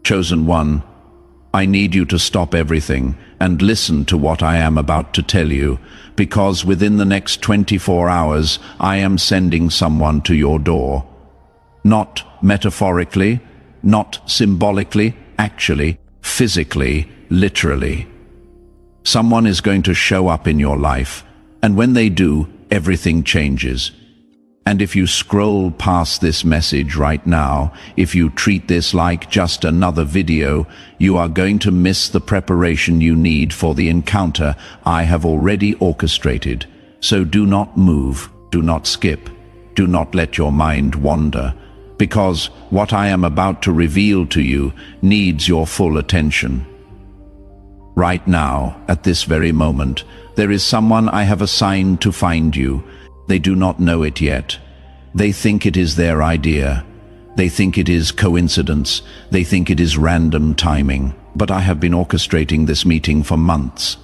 Chosen one, I need you to stop everything and listen to what I am about to tell you, because within the next 24 hours I am sending someone to your door. Not metaphorically, not symbolically, actually, physically, literally. Someone is going to show up in your life, and when they do, everything changes. And if you scroll past this message right now, if you treat this like just another video, you are going to miss the preparation you need for the encounter I have already orchestrated. So do not move, do not skip, do not let your mind wander, because what I am about to reveal to you needs your full attention. Right now, at this very moment, there is someone I have assigned to find you. They do not know it yet. They think it is their idea. They think it is coincidence. They think it is random timing. But I have been orchestrating this meeting for months.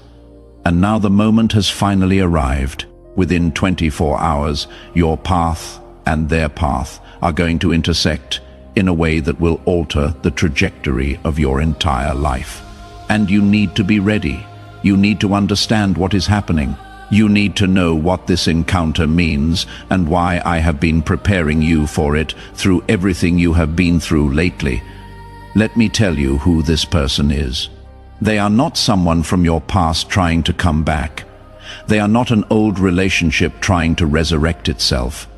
And now the moment has finally arrived. Within 24 hours, your path and their path are going to intersect in a way that will alter the trajectory of your entire life. And you need to be ready. You need to understand what is happening. You need to know what this encounter means and why I have been preparing you for it through everything you have been through lately. Let me tell you who this person is. They are not someone from your past trying to come back. They are not an old relationship trying to resurrect itself.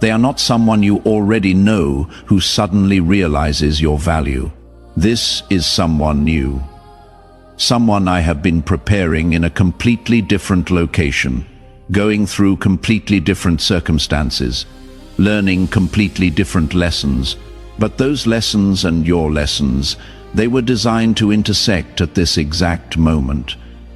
They are not someone you already know who suddenly realizes your value. This is someone new. Someone I have been preparing in a completely different location, going through completely different circumstances, learning completely different lessons. But those lessons and your lessons, they were designed to intersect at this exact moment,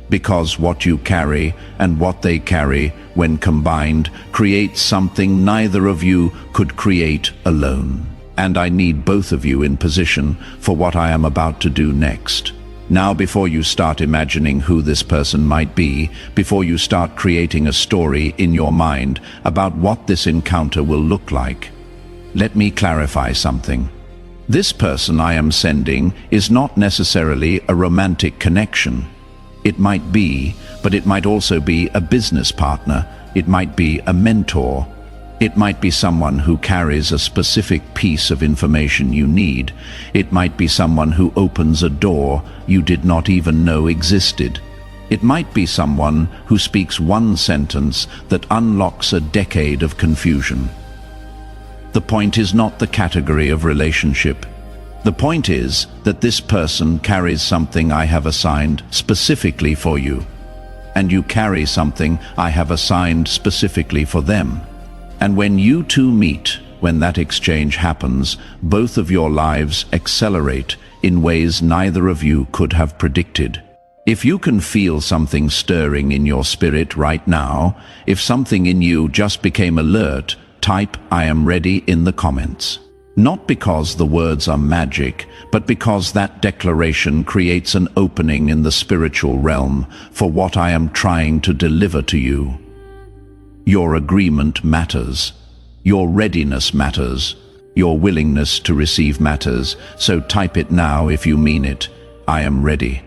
because what you carry and what they carry, when combined, creates something neither of you could create alone. And I need both of you in position for what I am about to do next. Now, before you start imagining who this person might be, before you start creating a story in your mind about what this encounter will look like, let me clarify something. This person I am sending is not necessarily a romantic connection. It might be, but it might also be a business partner. It might be a mentor. It might be someone who carries a specific piece of information you need. It might be someone who opens a door you did not even know existed. It might be someone who speaks one sentence that unlocks a decade of confusion. The point is not the category of relationship. The point is that this person carries something I have assigned specifically for you, and you carry something I have assigned specifically for them. And when you two meet, when that exchange happens, both of your lives accelerate in ways neither of you could have predicted. If you can feel something stirring in your spirit right now, if something in you just became alert, type "I am ready" in the comments. Not because the words are magic, but because that declaration creates an opening in the spiritual realm for what I am trying to deliver to you. Your agreement matters. Your readiness matters. Your willingness to receive matters. So type it now if you mean it. I am ready.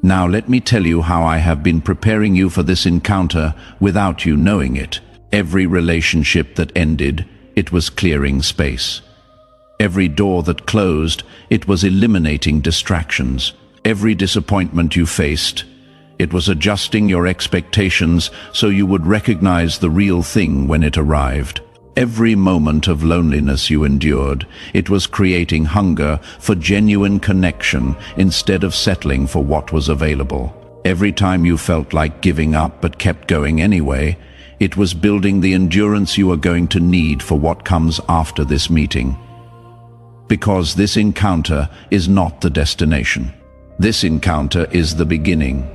Now let me tell you how I have been preparing you for this encounter without you knowing it. Every relationship that ended, it was clearing space. Every door that closed, it was eliminating distractions. Every disappointment you faced, it was adjusting your expectations so you would recognize the real thing when it arrived. Every moment of loneliness you endured, it was creating hunger for genuine connection instead of settling for what was available. Every time you felt like giving up but kept going anyway, it was building the endurance you are going to need for what comes after this meeting. Because this encounter is not the destination. This encounter is the beginning.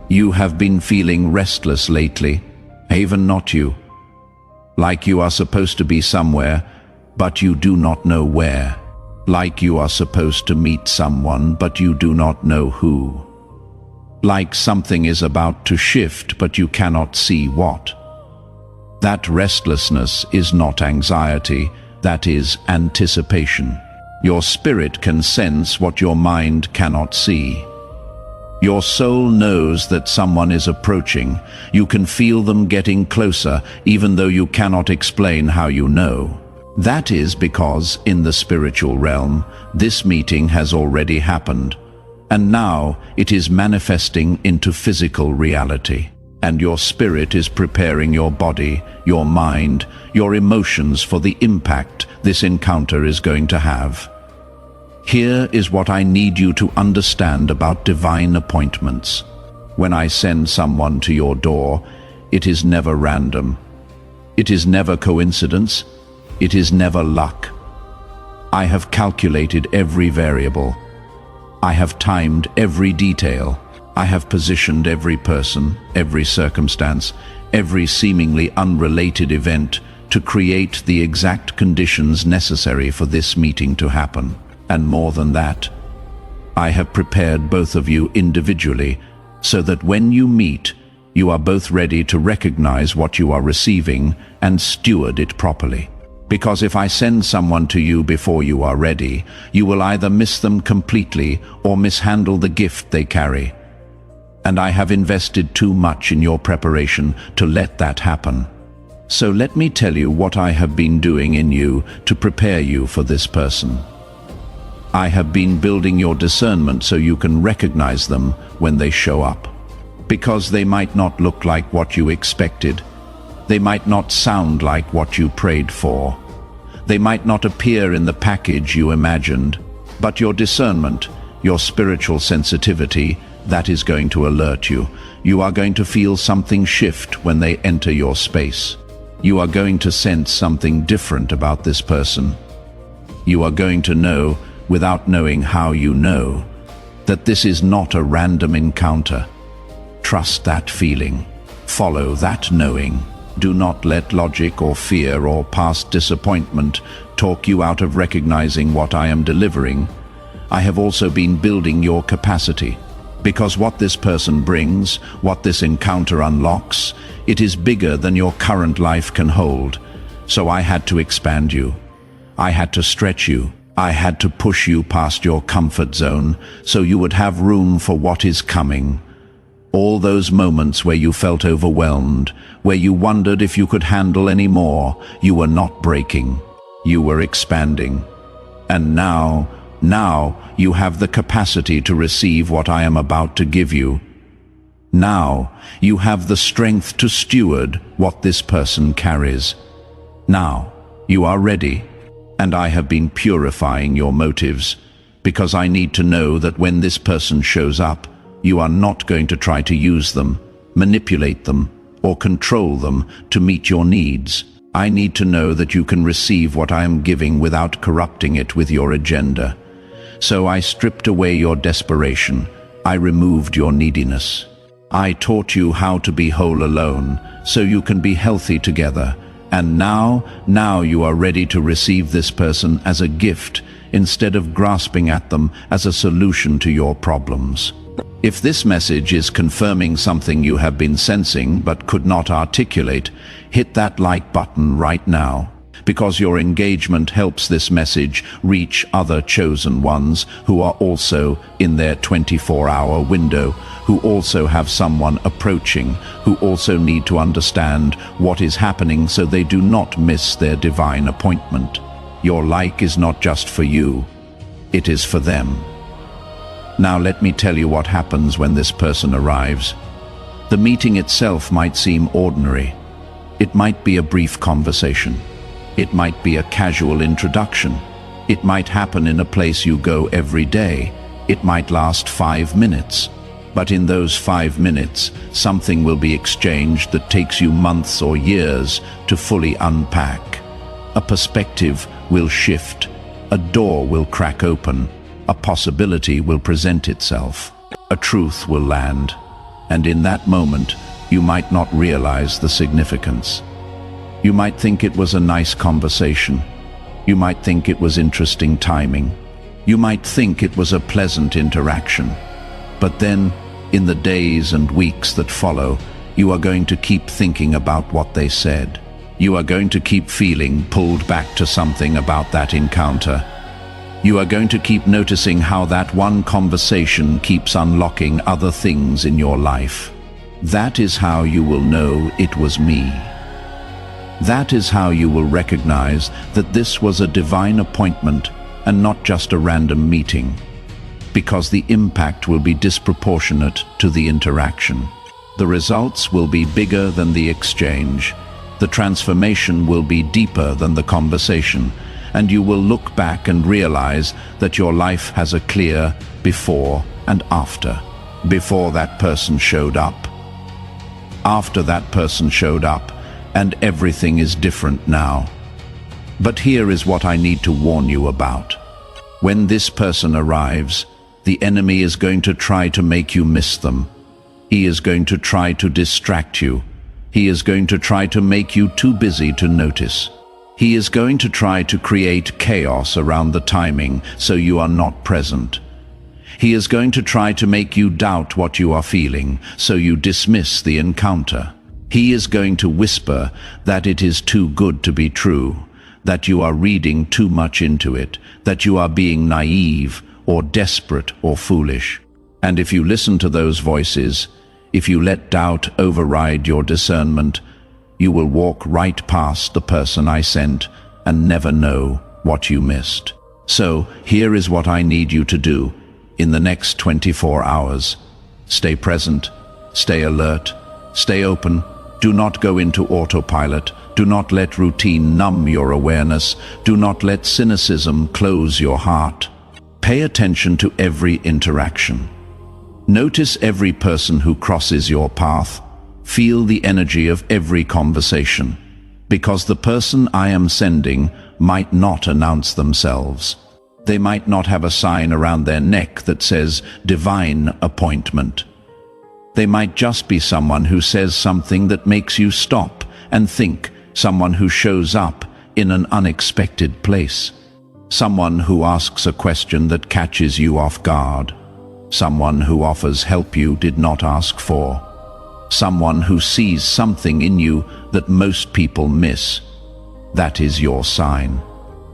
You have been feeling restless lately, even not you. Like you are supposed to be somewhere, but you do not know where. Like you are supposed to meet someone, but you do not know who. Like something is about to shift, but you cannot see what. That restlessness is not anxiety, that is anticipation. Your spirit can sense what your mind cannot see. Your soul knows that someone is approaching. You can feel them getting closer, even though you cannot explain how you know. That is because, in the spiritual realm, this meeting has already happened, and now it is manifesting into physical reality. And your spirit is preparing your body, your mind, your emotions for the impact this encounter is going to have. Here is what I need you to understand about divine appointments. When I send someone to your door, it is never random. It is never coincidence. It is never luck. I have calculated every variable. I have timed every detail. I have positioned every person, every circumstance, every seemingly unrelated event to create the exact conditions necessary for this meeting to happen. And more than that, I have prepared both of you individually so that when you meet, you are both ready to recognize what you are receiving and steward it properly. Because if I send someone to you before you are ready, you will either miss them completely or mishandle the gift they carry. And I have invested too much in your preparation to let that happen. So let me tell you what I have been doing in you to prepare you for this person. I have been building your discernment so you can recognize them when they show up. Because they might not look like what you expected. They might not sound like what you prayed for. They might not appear in the package you imagined. But your discernment, your spiritual sensitivity, that is going to alert you. You are going to feel something shift when they enter your space. You are going to sense something different about this person. You are going to know, without knowing how you know, that this is not a random encounter. Trust that feeling. Follow that knowing. Do not let logic or fear or past disappointment talk you out of recognizing what I am delivering. I have also been building your capacity. Because what this person brings, what this encounter unlocks, it is bigger than your current life can hold. So I had to expand you. I had to stretch you. I had to push you past your comfort zone so you would have room for what is coming. All those moments where you felt overwhelmed, where you wondered if you could handle any more, you were not breaking. You were expanding. And now you have the capacity to receive what I am about to give you. Now you have the strength to steward what this person carries. Now you are ready, and I have been purifying your motives, because I need to know that when this person shows up, you are not going to try to use them, manipulate them, or control them to meet your needs. I need to know that you can receive what I am giving without corrupting it with your agenda. So I stripped away your desperation. I removed your neediness. I taught you how to be whole alone, so you can be healthy together. And now you are ready to receive this person as a gift instead of grasping at them as a solution to your problems. If this message is confirming something you have been sensing but could not articulate, hit that like button right now, because your engagement helps this message reach other chosen ones who are also in their 24-hour window, who also have someone approaching, who also need to understand what is happening so they do not miss their divine appointment. Your like is not just for you, it is for them. Now let me tell you what happens when this person arrives. The meeting itself might seem ordinary. It might be a brief conversation. It might be a casual introduction. It might happen in a place you go every day. It might last 5 minutes. But in those 5 minutes, something will be exchanged that takes you months or years to fully unpack. A perspective will shift. A door will crack open. A possibility will present itself. A truth will land. And in that moment, you might not realize the significance. You might think it was a nice conversation. You might think it was interesting timing. You might think it was a pleasant interaction. But then, in the days and weeks that follow, you are going to keep thinking about what they said. You are going to keep feeling pulled back to something about that encounter. You are going to keep noticing how that one conversation keeps unlocking other things in your life. That is how you will know it was me. That is how you will recognize that this was a divine appointment and not just a random meeting, because the impact will be disproportionate to the interaction. The results will be bigger than the exchange. The transformation will be deeper than the conversation, and you will look back and realize that your life has a clear before and after. Before that person showed up. After that person showed up, and everything is different now. But here is what I need to warn you about. When this person arrives, the enemy is going to try to make you miss them. He is going to try to distract you. He is going to try to make you too busy to notice. He is going to try to create chaos around the timing so you are not present. He is going to try to make you doubt what you are feeling so you dismiss the encounter. He is going to whisper that it is too good to be true, that you are reading too much into it, that you are being naive or desperate or foolish. And if you listen to those voices, if you let doubt override your discernment, you will walk right past the person I sent and never know what you missed. So here is what I need you to do in the next 24 hours. Stay present, stay alert, stay open. Do not go into autopilot. Do not let routine numb your awareness. Do not let cynicism close your heart. Pay attention to every interaction. Notice every person who crosses your path. Feel the energy of every conversation, because the person I am sending might not announce themselves. They might not have a sign around their neck that says divine appointment. They might just be someone who says something that makes you stop and think, someone who shows up in an unexpected place, someone who asks a question that catches you off guard, someone who offers help you did not ask for, someone who sees something in you that most people miss. That is your sign.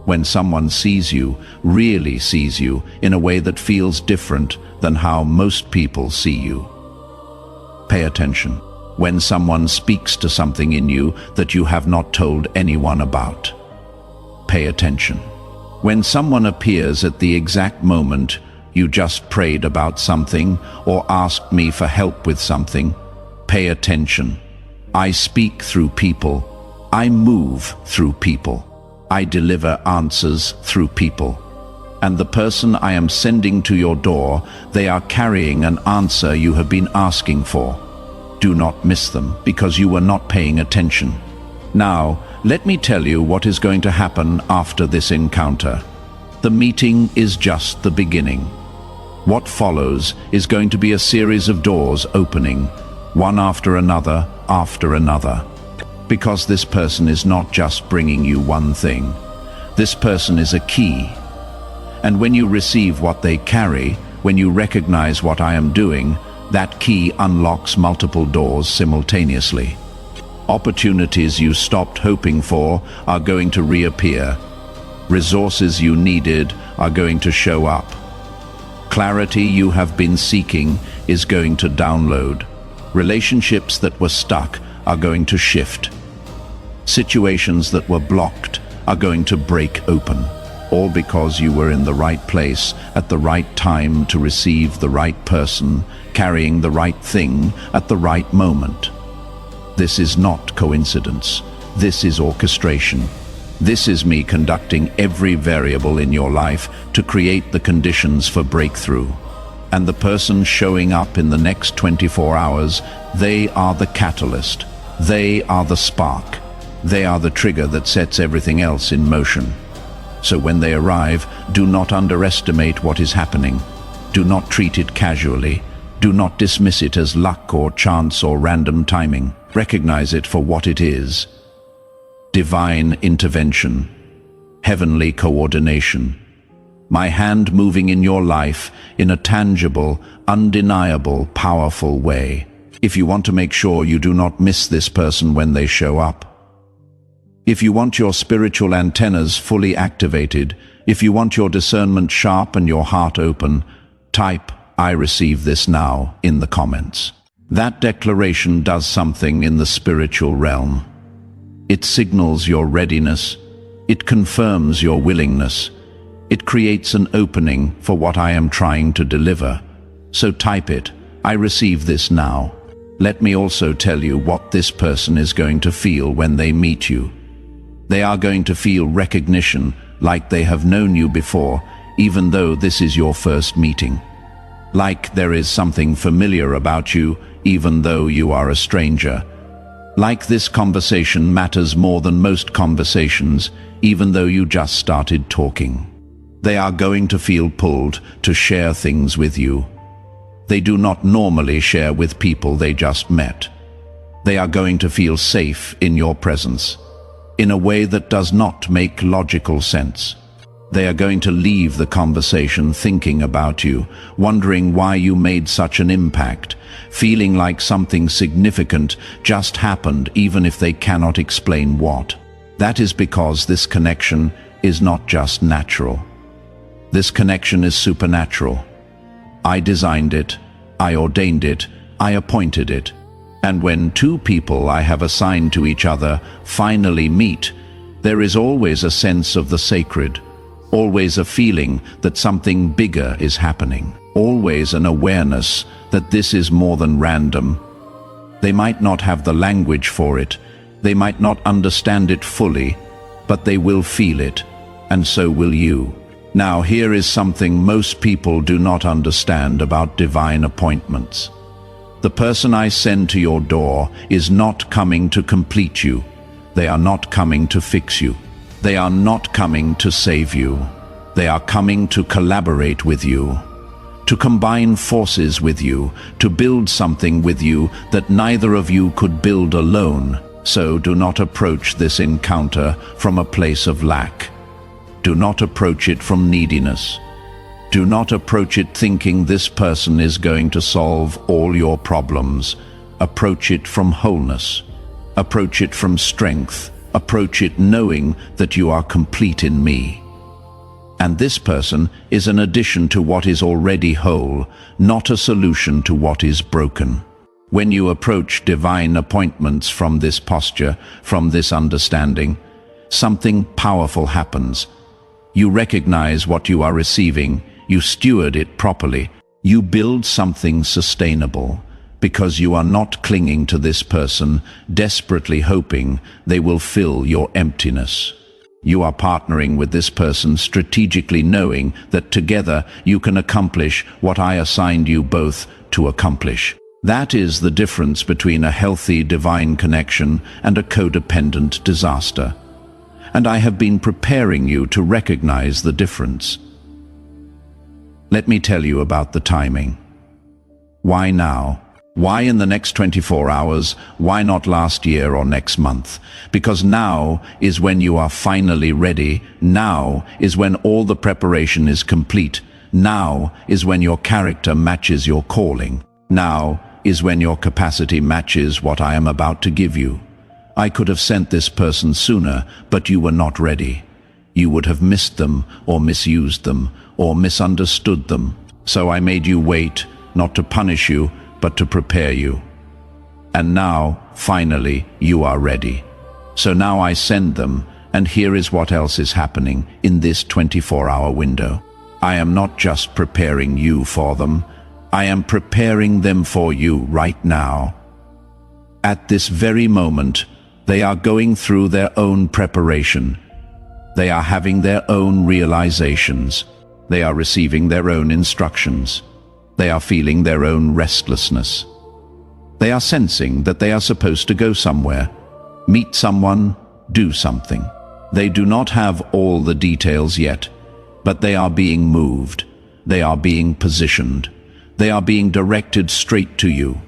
When someone sees you, really sees you, in a way that feels different than how most people see you. Pay attention. When someone speaks to something in you that you have not told anyone about. Pay attention. When someone appears at the exact moment you just prayed about something or asked me for help with something, pay attention. I speak through people. I move through people. I deliver answers through people. And the person I am sending to your door, they are carrying an answer you have been asking for. Do not miss them, because you were not paying attention. Now, let me tell you what is going to happen after this encounter. The meeting is just the beginning. What follows is going to be a series of doors opening, one after another, because this person is not just bringing you one thing. This person is a key. And when you receive what they carry, when you recognize what I am doing, that key unlocks multiple doors simultaneously. Opportunities you stopped hoping for are going to reappear. Resources you needed are going to show up. Clarity you have been seeking is going to download. Relationships that were stuck are going to shift. Situations that were blocked are going to break open, all because you were in the right place at the right time to receive the right person, carrying the right thing at the right moment. This is not coincidence. This is orchestration. This is me conducting every variable in your life to create the conditions for breakthrough. And the person showing up in the next 24 hours, they are the catalyst. They are the spark. They are the trigger that sets everything else in motion. So when they arrive, do not underestimate what is happening. Do not treat it casually. Do not dismiss it as luck or chance or random timing. Recognize it for what it is. Divine intervention. Heavenly coordination. My hand moving in your life in a tangible, undeniable, powerful way. If you want to make sure you do not miss this person when they show up, If you want your spiritual antennas fully activated, if you want your discernment sharp and your heart open, type "I receive this now" in the comments. That declaration does something in the spiritual realm. It signals your readiness. It confirms your willingness. It creates an opening for what I am trying to deliver. So type it, "I receive this now." Let me also tell you what this person is going to feel when they meet you. They are going to feel recognition, like they have known you before, even though this is your first meeting. Like there is something familiar about you, even though you are a stranger. Like this conversation matters more than most conversations, even though you just started talking. They are going to feel pulled to share things with you. They do not normally share with people they just met. They are going to feel safe in your presence, in a way that does not make logical sense. They are going to leave the conversation thinking about you, wondering why you made such an impact, feeling like something significant just happened even if they cannot explain what. That is because this connection is not just natural. This connection is supernatural. I designed it, I ordained it, I appointed it. And when two people I have assigned to each other finally meet, there is always a sense of the sacred, always a feeling that something bigger is happening, always an awareness that this is more than random. They might not have the language for it, they might not understand it fully, but they will feel it, and so will you. Now, here is something most people do not understand about divine appointments. The person I send to your door is not coming to complete you. They are not coming to fix you. They are not coming to save you. They are coming to collaborate with you, to combine forces with you, to build something with you that neither of you could build alone. So do not approach this encounter from a place of lack. Do not approach it from neediness. Do not approach it thinking this person is going to solve all your problems. Approach it from wholeness. Approach it from strength. Approach it knowing that you are complete in me. And this person is an addition to what is already whole, not a solution to what is broken. When you approach divine appointments from this posture, from this understanding, something powerful happens. You recognize what you are receiving, you steward it properly, you build something sustainable, because you are not clinging to this person, desperately hoping they will fill your emptiness. You are partnering with this person, strategically knowing that together you can accomplish what I assigned you both to accomplish. That is the difference between a healthy divine connection and a codependent disaster. And I have been preparing you to recognize the difference. Let me tell you about the timing. Why now? Why in the next 24 hours? Why not last year or next month? Because now is when you are finally ready. Now is when all the preparation is complete. Now is when your character matches your calling. Now is when your capacity matches what I am about to give you. I could have sent this person sooner, but you were not ready. You would have missed them, or misused them, or misunderstood them. So I made you wait, not to punish you, but to prepare you. And now, finally, you are ready. So now I send them, and here is what else is happening in this 24-hour window. I am not just preparing you for them, I am preparing them for you right now. At this very moment, they are going through their own preparation. They are having their own realizations. They are receiving their own instructions. They are feeling their own restlessness. They are sensing that they are supposed to go somewhere, meet someone, do something. They do not have all the details yet, but they are being moved. They are being positioned. They are being directed straight to you.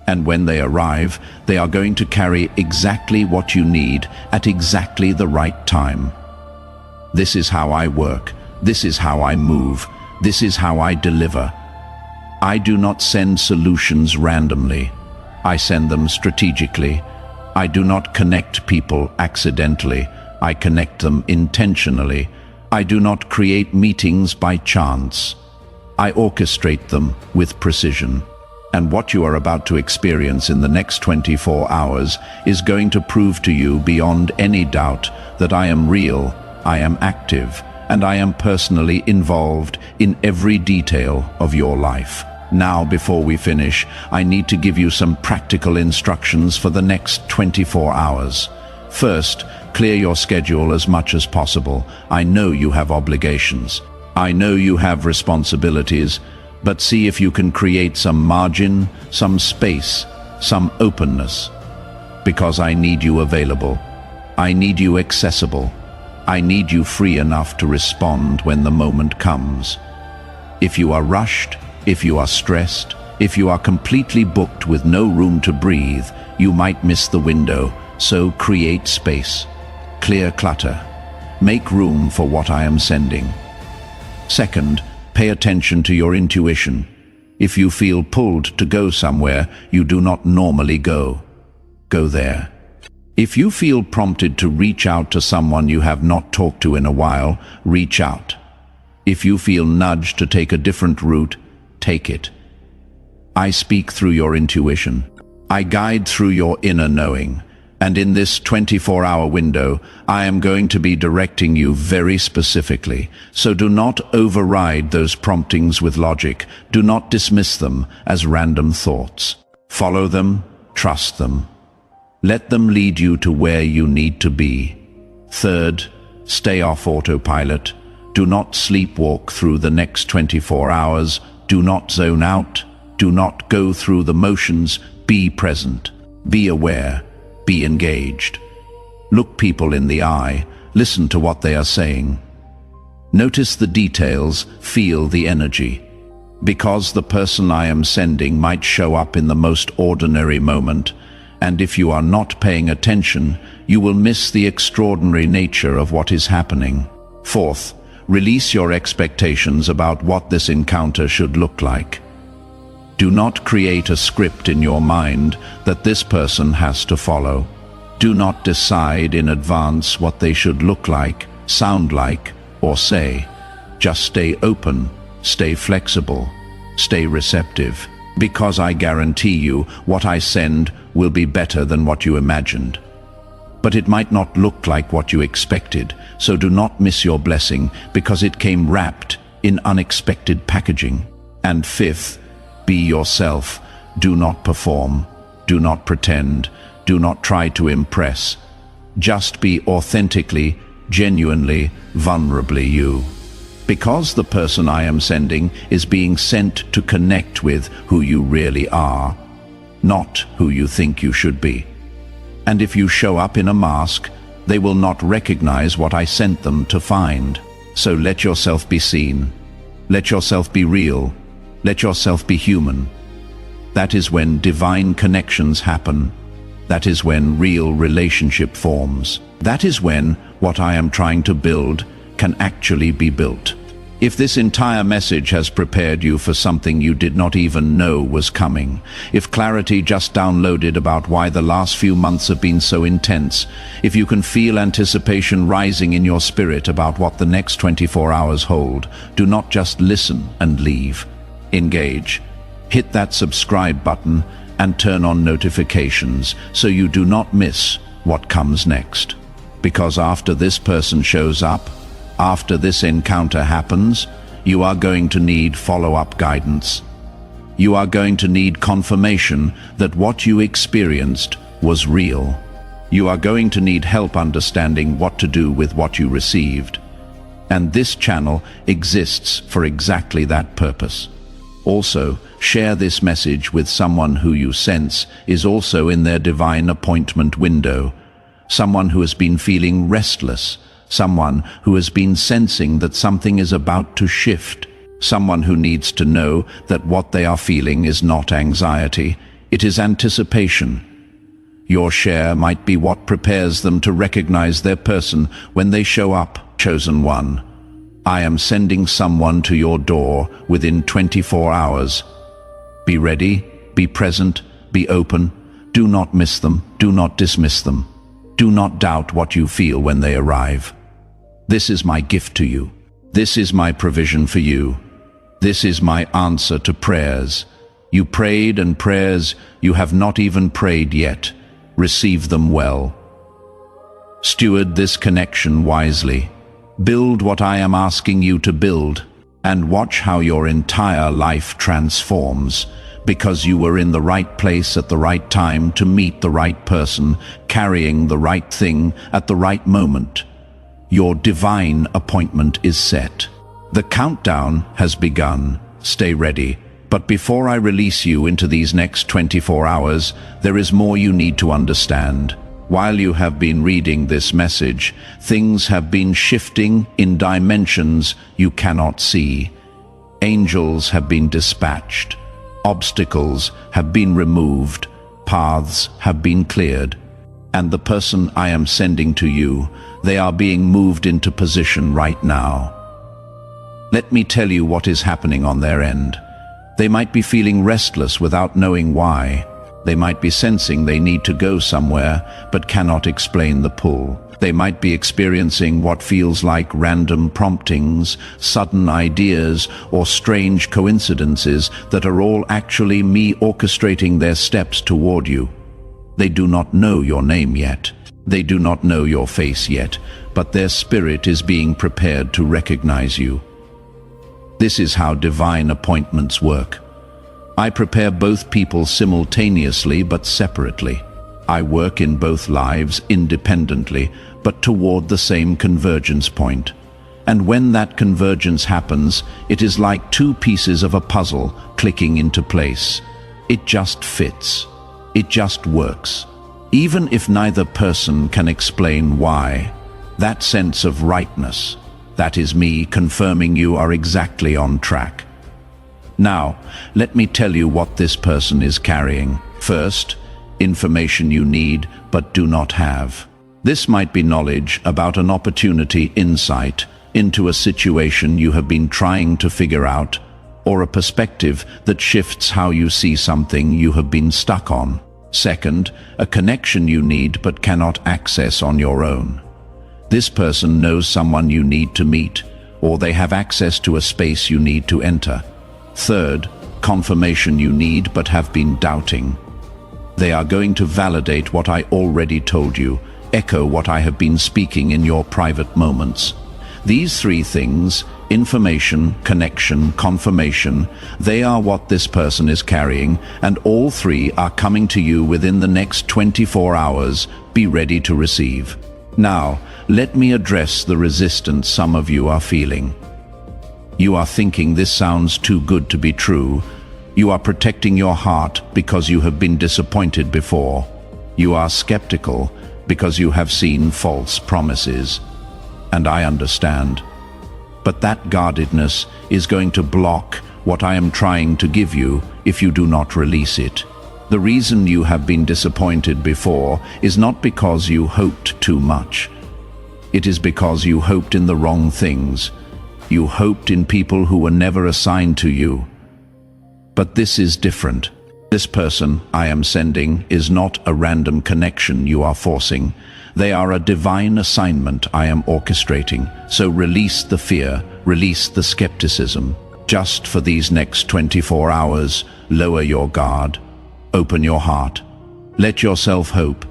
And when they arrive, they are going to carry exactly what you need at exactly the right time. This is how I work. This is how I move. This is how I deliver. I do not send solutions randomly. I send them strategically. I do not connect people accidentally. I connect them intentionally. I do not create meetings by chance. I orchestrate them with precision. And what you are about to experience in the next 24 hours is going to prove to you beyond any doubt that I am real, I am active, and I am personally involved in every detail of your life. Now, before we finish, I need to give you some practical instructions for the next 24 hours. First, clear your schedule as much as possible. I know you have obligations. I know you have responsibilities, but see if you can create some margin, some space, some openness. Because I need you available. I need you accessible. I need you free enough to respond when the moment comes. If you are rushed, if you are stressed, if you are completely booked with no room to breathe, you might miss the window. So create space. Clear clutter. Make room for what I am sending. Second, pay attention to your intuition. If you feel pulled to go somewhere you do not normally go, go there. If you feel prompted to reach out to someone you have not talked to in a while, reach out. If you feel nudged to take a different route, take it. I speak through your intuition. I guide through your inner knowing. And in this 24-hour window, I am going to be directing you very specifically. So do not override those promptings with logic. Do not dismiss them as random thoughts. Follow them, trust them. Let them lead you to where you need to be. Third, stay off autopilot. Do not sleepwalk through the next 24 hours. Do not zone out. Do not go through the motions. Be present. Be aware. Be engaged. Look people in the eye. Listen to what they are saying. Notice the details. Feel the energy. Because the person I am sending might show up in the most ordinary moment, and if you are not paying attention, you will miss the extraordinary nature of what is happening. Fourth, release your expectations about what this encounter should look like. Do not create a script in your mind that this person has to follow. Do not decide in advance what they should look like, sound like, or say. Just stay open, stay flexible, stay receptive, because I guarantee you what I send will be better than what you imagined. But it might not look like what you expected, so do not miss your blessing because it came wrapped in unexpected packaging. And fifth, be yourself. Do not perform. Do not pretend. Do not try to impress. Just be authentically, genuinely, vulnerably you. Because the person I am sending is being sent to connect with who you really are, not who you think you should be. And if you show up in a mask, they will not recognize what I sent them to find. So let yourself be seen. Let yourself be real. Let yourself be human. That is when divine connections happen. That is when real relationship forms. That is when what I am trying to build can actually be built. If this entire message has prepared you for something you did not even know was coming, if clarity just downloaded about why the last few months have been so intense, if you can feel anticipation rising in your spirit about what the next 24 hours hold, do not just listen and leave. Engage. Hit that subscribe button and turn on notifications so you do not miss what comes next. Because after this person shows up, after this encounter happens, you are going to need follow-up guidance. You are going to need confirmation that what you experienced was real. You are going to need help understanding what to do with what you received. And this channel exists for exactly that purpose. Also, share this message with someone who you sense is also in their divine appointment window. Someone who has been feeling restless. Someone who has been sensing that something is about to shift. Someone who needs to know that what they are feeling is not anxiety, it is anticipation. Your share might be what prepares them to recognize their person when they show up. Chosen one, I am sending someone to your door within 24 hours. Be ready, be present, be open, Do not miss them. Do not dismiss them. Do not doubt what you feel when they arrive. This is my gift to you. This is my provision for you. This is my answer to prayers. You prayed, and prayers you have not even prayed yet. Receive them well. Steward this connection wisely. Build what I am asking you to build, and watch how your entire life transforms, because you were in the right place at the right time to meet the right person, carrying the right thing at the right moment. Your divine appointment is set. The countdown has begun. Stay ready. But before I release you into these next 24 hours, there is more you need to understand. While you have been reading this message, things have been shifting in dimensions you cannot see. Angels have been dispatched. Obstacles have been removed. Paths have been cleared. And the person I am sending to you, they are being moved into position right now. Let me tell you what is happening on their end. They might be feeling restless without knowing why. They might be sensing they need to go somewhere, but cannot explain the pull. They might be experiencing what feels like random promptings, sudden ideas, or strange coincidences that are all actually me orchestrating their steps toward you. They do not know your name yet. They do not know your face yet, but their spirit is being prepared to recognize you. This is how divine appointments work. I prepare both people simultaneously but separately. I work in both lives independently, but toward the same convergence point. And when that convergence happens, it is like two pieces of a puzzle clicking into place. It just fits. It just works. Even if neither person can explain why, that sense of rightness, that is me confirming you are exactly on track. Now, let me tell you what this person is carrying. First, information you need but do not have. This might be knowledge about an opportunity, insight into a situation you have been trying to figure out, or a perspective that shifts how you see something you have been stuck on. Second, a connection you need but cannot access on your own. This person knows someone you need to meet, or they have access to a space you need to enter. Third, confirmation you need but have been doubting. They are going to validate what I already told you, echo what I have been speaking in your private moments. These three things, information, connection, confirmation, they are what this person is carrying, and all three are coming to you within the next 24 hours. Be ready to receive. Now, let me address the resistance some of you are feeling. You are thinking this sounds too good to be true. You are protecting your heart because you have been disappointed before. You are skeptical because you have seen false promises. And I understand. But that guardedness is going to block what I am trying to give you if you do not release it. The reason you have been disappointed before is not because you hoped too much. It is because you hoped in the wrong things. You hoped in people who were never assigned to you. But this is different. This person I am sending is not a random connection you are forcing. They are a divine assignment I am orchestrating. So release the fear, release the skepticism. Just for these next 24 hours, lower your guard. Open your heart. Let yourself hope.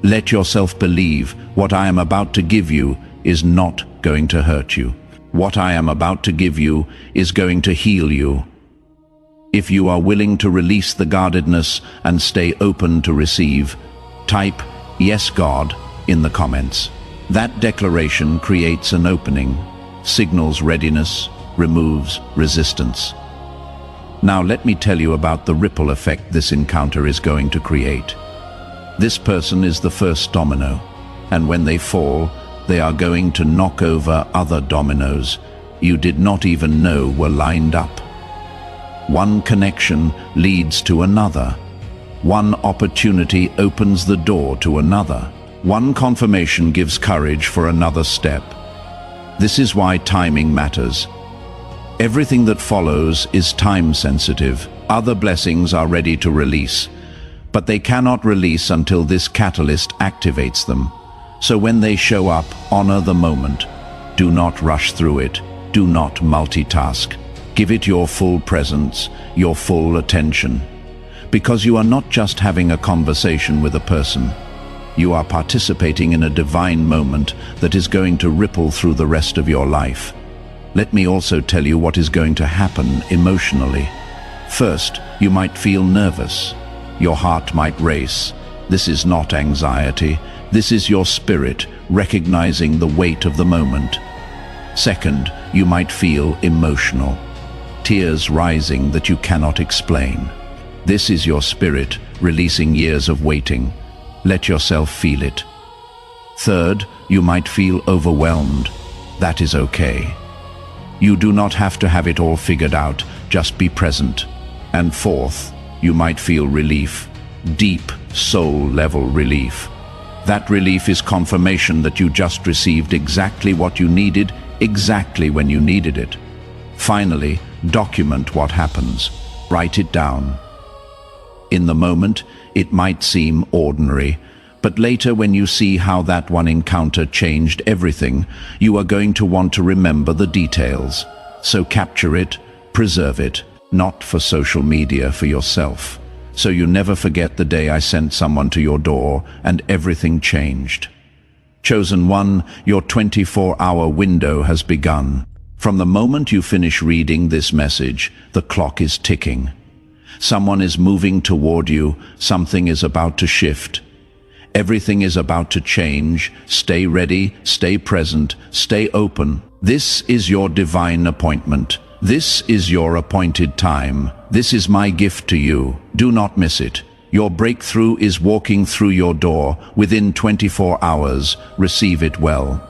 Let yourself believe what I am about to give you is not going to hurt you. What I am about to give you is going to heal you. If you are willing to release the guardedness and stay open to receive, type "Yes, God" in the comments. That declaration creates an opening, signals readiness, removes resistance. Now let me tell you about the ripple effect this encounter is going to create. This person is the first domino, and when they fall, they are going to knock over other dominoes you did not even know were lined up. One connection leads to another. One opportunity opens the door to another. One confirmation gives courage for another step. This is why timing matters. Everything that follows is time sensitive. Other blessings are ready to release, but they cannot release until this catalyst activates them. So when they show up, honor the moment. Do not rush through it. Do not multitask. Give it your full presence, your full attention. Because you are not just having a conversation with a person. You are participating in a divine moment that is going to ripple through the rest of your life. Let me also tell you what is going to happen emotionally. First, you might feel nervous. Your heart might race. This is not anxiety. This is your spirit recognizing the weight of the moment. Second, you might feel emotional. Tears rising that you cannot explain. This is your spirit releasing years of waiting. Let yourself feel it. Third, you might feel overwhelmed. That is okay. You do not have to have it all figured out, just be present. And fourth, you might feel relief, deep soul-level relief. That relief is confirmation that you just received exactly what you needed, exactly when you needed it. Finally, document what happens. Write it down. In the moment, it might seem ordinary, but later when you see how that one encounter changed everything, you are going to want to remember the details. So capture it, preserve it, not for social media, for yourself. So you never forget the day I sent someone to your door and everything changed. Chosen one, your 24-hour window has begun. From the moment you finish reading this message, the clock is ticking. Someone is moving toward you, something is about to shift. Everything is about to change. Stay ready, stay present, stay open. This is your divine appointment. This is your appointed time. This is my gift to you. Do not miss it. Your breakthrough is walking through your door within 24 hours. Receive it well.